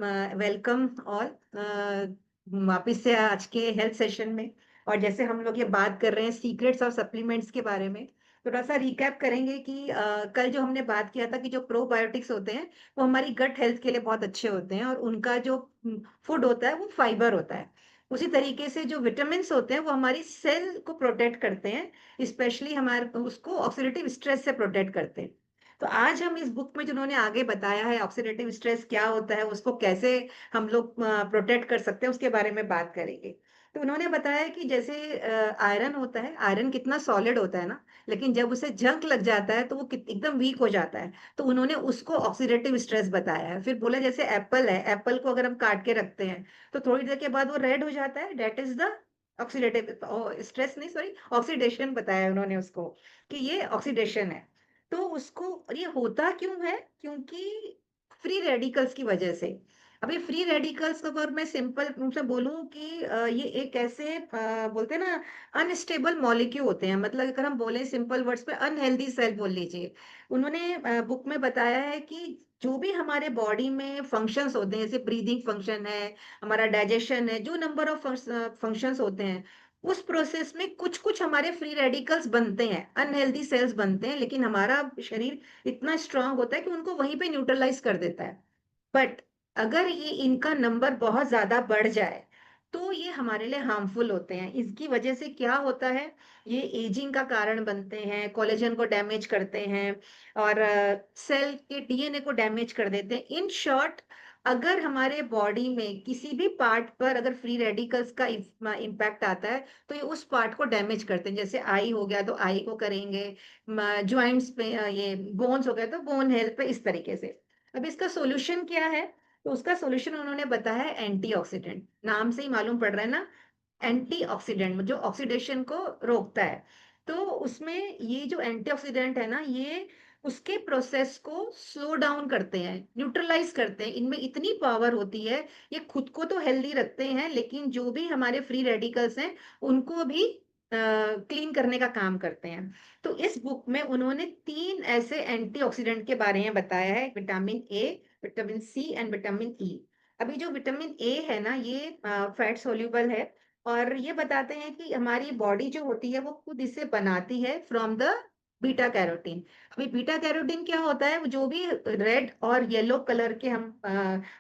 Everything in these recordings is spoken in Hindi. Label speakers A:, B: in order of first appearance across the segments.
A: वेलकम ऑल वापिस से आज के हेल्थ सेशन में। और जैसे हम लोग ये बात कर रहे हैं सीक्रेट्स ऑफ सप्लीमेंट्स के बारे में, थोड़ा सा रिकैप करेंगे कि कल जो हमने बात किया था कि जो प्रोबायोटिक्स होते हैं वो हमारी गट हेल्थ के लिए बहुत अच्छे होते हैं और उनका जो फूड होता है वो फाइबर होता है। उसी तरीके से जो विटामिन होते हैं वो हमारी सेल को प्रोटेक्ट करते हैं, स्पेशली हमारे उसको ऑक्सीडेटिव स्ट्रेस से प्रोटेक्ट करते हैं। तो आज हम इस बुक में जिन्होंने आगे बताया है ऑक्सीडेटिव स्ट्रेस क्या होता है, उसको कैसे हम लोग प्रोटेक्ट कर सकते हैं, उसके बारे में बात करेंगे। तो उन्होंने बताया कि जैसे आयरन होता है, आयरन कितना सॉलिड होता है ना, लेकिन जब उसे जंग लग जाता है तो वो एकदम वीक हो जाता है। तो उन्होंने उसको ऑक्सीडेटिव स्ट्रेस बताया है। फिर बोला जैसे एप्पल है, एप्पल को अगर हम काट के रखते हैं तो थोड़ी देर के बाद वो रेड हो जाता है, that is the oxidative stress, नहीं सॉरी ऑक्सीडेशन बताया उन्होंने उसको, कि ये ऑक्सीडेशन है। तो उसको, और ये होता क्यों है, क्योंकि फ्री रेडिकल्स की वजह से। अभी फ्री रेडिकल्स को अगर मैं सिंपल रूप से बोलूं कि ये एक ऐसे बोलते हैं ना, अनस्टेबल मॉलिक्यूल होते हैं, मतलब अगर हम बोले सिंपल वर्ड्स पे अनहेल्दी सेल बोल लीजिए। उन्होंने बुक में बताया है कि जो भी हमारे बॉडी में फंक्शंस होते हैं, जैसे ब्रीदिंग फंक्शन है, हमारा डाइजेशन है, जो नंबर ऑफ फंक्शंस होते हैं, उस प्रोसेस में कुछ कुछ हमारे फ्री रेडिकल्स बनते हैं, अनहेल्दी सेल्स बनते हैं, लेकिन हमारा शरीर इतना स्ट्रांग होता है कि उनको वहीं पे न्यूट्रलाइज कर देता है। बट अगर ये इनका नंबर बहुत ज्यादा बढ़ जाए तो ये हमारे लिए हार्मफुल होते हैं। इसकी वजह से क्या होता है, ये एजिंग का कारण बनते हैं, कोलेजन को डैमेज करते हैं और सेल के डीएनए को डैमेज कर देते हैं। इन शॉर्ट, अगर हमारे बॉडी में किसी भी पार्ट पर अगर फ्री रेडिकल्स का इम्पैक्ट आता है तो ये उस पार्ट को डैमेज करते हैं। जैसे आई हो गया तो आई को करेंगे, ज्वाइंट्स पे ये बोन्स हो गया तो बोन हेल्थ पे, इस तरीके से। अब इसका सॉल्यूशन क्या है, तो उसका सॉल्यूशन उन्होंने बताया है एंटीऑक्सीडेंट। नाम से ही मालूम पड़ रहा है ना, एंटीऑक्सीडेंट जो ऑक्सीडेशन को रोकता है। तो उसमें ये जो एंटीऑक्सीडेंट है ना, ये उसके प्रोसेस को स्लो डाउन करते हैं, न्यूट्रलाइज करते हैं। इनमें इतनी पावर होती है, ये खुद को तो हेल्दी रखते हैं लेकिन जो भी हमारे फ्री रेडिकल्स हैं उनको भी क्लीन करने का काम करते हैं। तो इस बुक में उन्होंने 3 ऐसे एंटीऑक्सीडेंट के बारे में बताया है, vitamin A, vitamin C and vitamin E. अभी जो विटामिन ए है ना, ये फैट सोल्यूबल है और ये बताते हैं कि हमारी बॉडी जो होती है वो खुद इसे बनाती है फ्रॉम द बीटा कैरोटीन। अभी बीटा कैरोटीन क्या होता है, जो भी रेड और येलो कलर के हम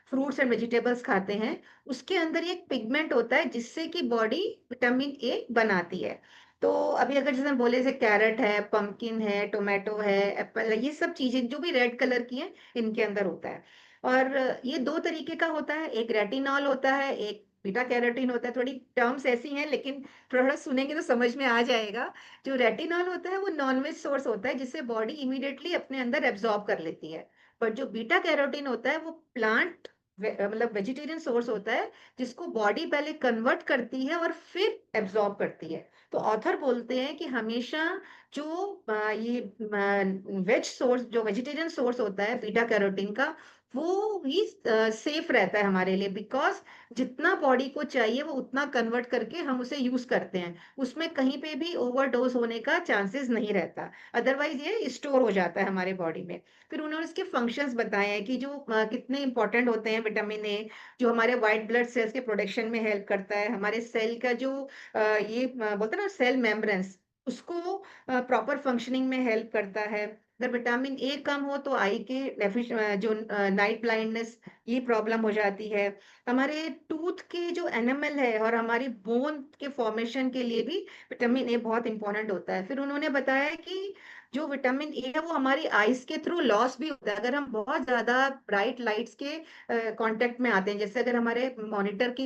A: फ्रूट्स एंड वेजिटेबल्स खाते हैं, उसके अंदर एक पिगमेंट होता है जिससे कि बॉडी विटामिन ए बनाती है। तो अभी अगर जैसे हम बोले, जैसे कैरेट है, पंपकिन है, टोमेटो है, एप्पल है, ये सब चीजें जो भी रेड कलर की हैं, इनके अंदर होता है। और ये 2 तरीके का होता है, एक रेटिनॉल होता है, एक बीटा कैरोटीन होता है। थोड़ी टर्म्स ऐसी हैं लेकिन थोड़ा सुनेंगे तो समझ में आ जाएगा। जो रेटिनॉल होता है वो नॉनवेज सोर्स होता है जिसे बॉडी इमीडिएटली अपने अंदर एब्जॉर्ब कर लेती है। पर जो बीटा कैरोटीन होता है वो प्लांट मतलब वेजिटेरियन सोर्स होता है, जिसको बॉडी पहले कन्वर्ट करती है और फिर एब्जॉर्ब करती है। तो ऑथर बोलते हैं कि हमेशा जो ये वेज सोर्स, जो वेजिटेरियन सोर्स होता है बीटा कैरोटीन का, वो ही सेफ रहता है हमारे लिए, बिकॉज जितना बॉडी को चाहिए वो उतना कन्वर्ट करके हम उसे यूज करते हैं। उसमें कहीं पे भी ओवरडोज होने का चांसेस नहीं रहता, अदरवाइज ये स्टोर हो जाता है हमारे बॉडी में। फिर उन्होंने इसके फंक्शंस बताए हैं कि जो कितने इंपॉर्टेंट होते हैं विटामिन ए, जो हमारे व्हाइट ब्लड सेल्स के प्रोडक्शन में हेल्प करता है, हमारे सेल का जो बोलते हैं ना सेल मेम्ब्रेन्स, उसको प्रॉपर फंक्शनिंग में हेल्प करता है। अगर विटामिन ए कम हो तो आई के जो नाइट ब्लाइंडनेस, ये प्रॉब्लम हो जाती है। हमारे टूथ के जो एनिमल है और हमारी बोन के फॉर्मेशन के लिए भी विटामिन ए बहुत इंपॉर्टेंट होता है। फिर उन्होंने बताया कि जो विटामिन ए है वो हमारी आईज के थ्रू लॉस भी होता है अगर हम बहुत ज्यादा ब्राइट लाइट्स के कांटेक्ट में आते हैं। जैसे अगर हमारे मॉनिटर की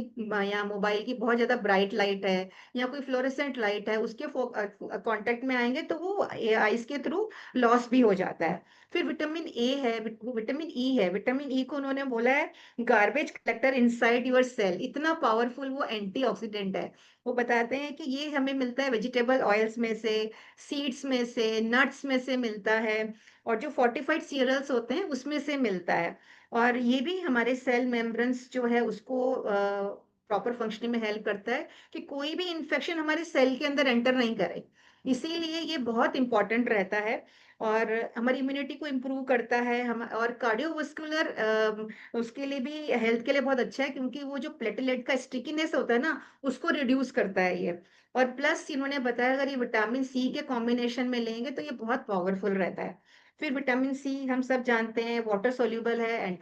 A: या मोबाइल की बहुत ज्यादा ब्राइट लाइट है या कोई फ्लोरेसेंट लाइट है, उसके कांटेक्ट में आएंगे तो वो आईज के थ्रू लॉस भी हो जाता है। फिर विटामिन ए है, वो विटामिन ई है। विटामिन ई को उन्होंने बोला है garbage collector inside your cell, इतना पावरफुल वो एंटीऑक्सीडेंट है। वो बताते हैं कि ये हमें मिलता है वेजिटेबल ऑयल्स में से, सीड्स में से, नट्स में से मिलता है, और जो फोर्टिफाइड सीरियल्स होते हैं उसमें से मिलता है। और ये भी हमारे सेल मेम्ब्रेन्स जो है उसको प्रॉपर फंक्शनिंग में हेल्प करता है कि कोई भी इंफेक्शन हमारे सेल के अंदर एंटर नहीं करे। इसीलिए ये बहुत इम्पोर्टेंट रहता है और हमारी इम्यूनिटी को इम्प्रूव करता है हम और कार्डियोवास्कुलर उसके लिए भी हेल्थ के लिए बहुत अच्छा है क्योंकि वो जो प्लेटलेट का स्टिकीनेस होता है ना, उसको रिड्यूस करता है ये। और प्लस इन्होंने बताया अगर ये विटामिन सी के कॉम्बिनेशन में लेंगे तो ये बहुत पावरफुल रहता है। फिर विटामिन सी हम सब जानते हैं वाटर सोल्यूबल है,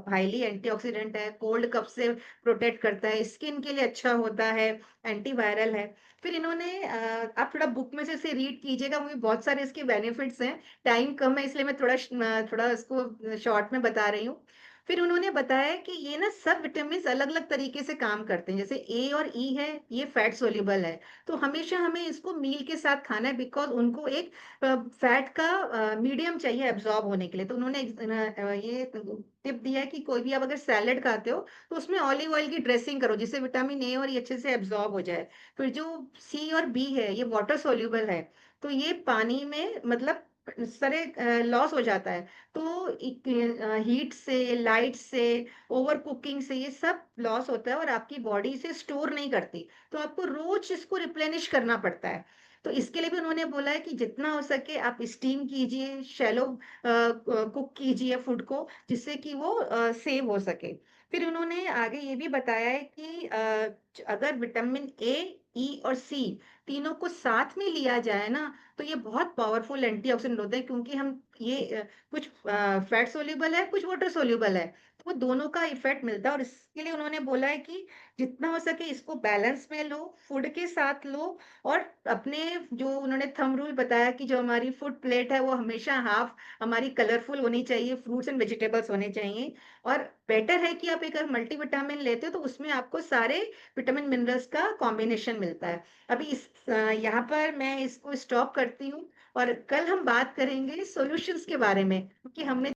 A: हाईली एंटीऑक्सीडेंट है, कोल्ड कफ से प्रोटेक्ट करता है, स्किन के लिए अच्छा होता है, एंटीवायरल है। फिर इन्होंने आप थोड़ा बुक में से इसे रीड कीजिएगा, वहीं बहुत सारे इसके बेनिफिट्स हैं। टाइम कम है इसलिए मैं थोड़ा इसको शॉर्ट में बता रही हूँ। फिर उन्होंने बताया कि ये ना सब विटामिन्स अलग-अलग तरीके से काम करते हैं। जैसे ए और ई है, ये फैट सोल्यूबल है, तो हमेशा हमें इसको मील के साथ खाना है बिकॉज़ उनको एक फैट का मीडियम चाहिए एब्ज़ॉर्ब होने के लिए। तो उन्होंने ये टिप दिया है कि कोई भी आप अगर सैलेड खाते हो, तो उसमें ऑलिव ऑयल की ड्रेसिंग करो, जिससे विटामिन ए और ई अच्छे से एब्ज़ॉर्ब हो जाए। फिर जो सी और बी है ये वाटर सॉल्युबल है तो ये पानी में मतलब सारे लॉस हो जाता है तो हीट से लाइट से ओवर कुकिंग से ये सब लॉस होता है और आपकी बॉडी से स्टोर नहीं करती तो आपको रोज इसको रिप्लेनिश करना पड़ता है तो इसके लिए भी उन्होंने बोला है कि जितना हो सके आप स्टीम कीजिए शैलो कुक कीजिए फूड को जिससे कि वो सेव हो सके फिर उन्होंने आगे ये भी बताया है कि अगर विटामिन ए, ई और सी तीनों को साथ में लिया जाए ना, तो ये बहुत पावरफुल एंटीऑक्सीडेंट होते हैं क्योंकि हम ये कुछ फैट सोल्यूबल है, कुछ वाटर सोल्यूबल है। तो वो दोनों का इफेक्ट मिलता है और इसके लिए उन्होंने बोला है कि जितना हो सके इसको बैलेंस में लो, फूड के साथ लो और अपने जो उन्होंने थंब रूल बताया कि जो हमारी फूड प्लेट है, वो हमेशा हाफ हमारी कलरफुल होनी चाहिए, फ्रूट्स एंड वेजिटेबल्स होने चाहिए और बेटर है कि आप एक अगर मल्टीविटामिन लेते हो तो उसमें आपको सारे विटामिन मिनरल्स का कॉम्बिनेशन मिलता है। अभी यहाँ पर मैं इसको स्टॉप करती हूँ और कल हम बात करेंगे सॉल्यूशंस के बारे में क्योंकि हमने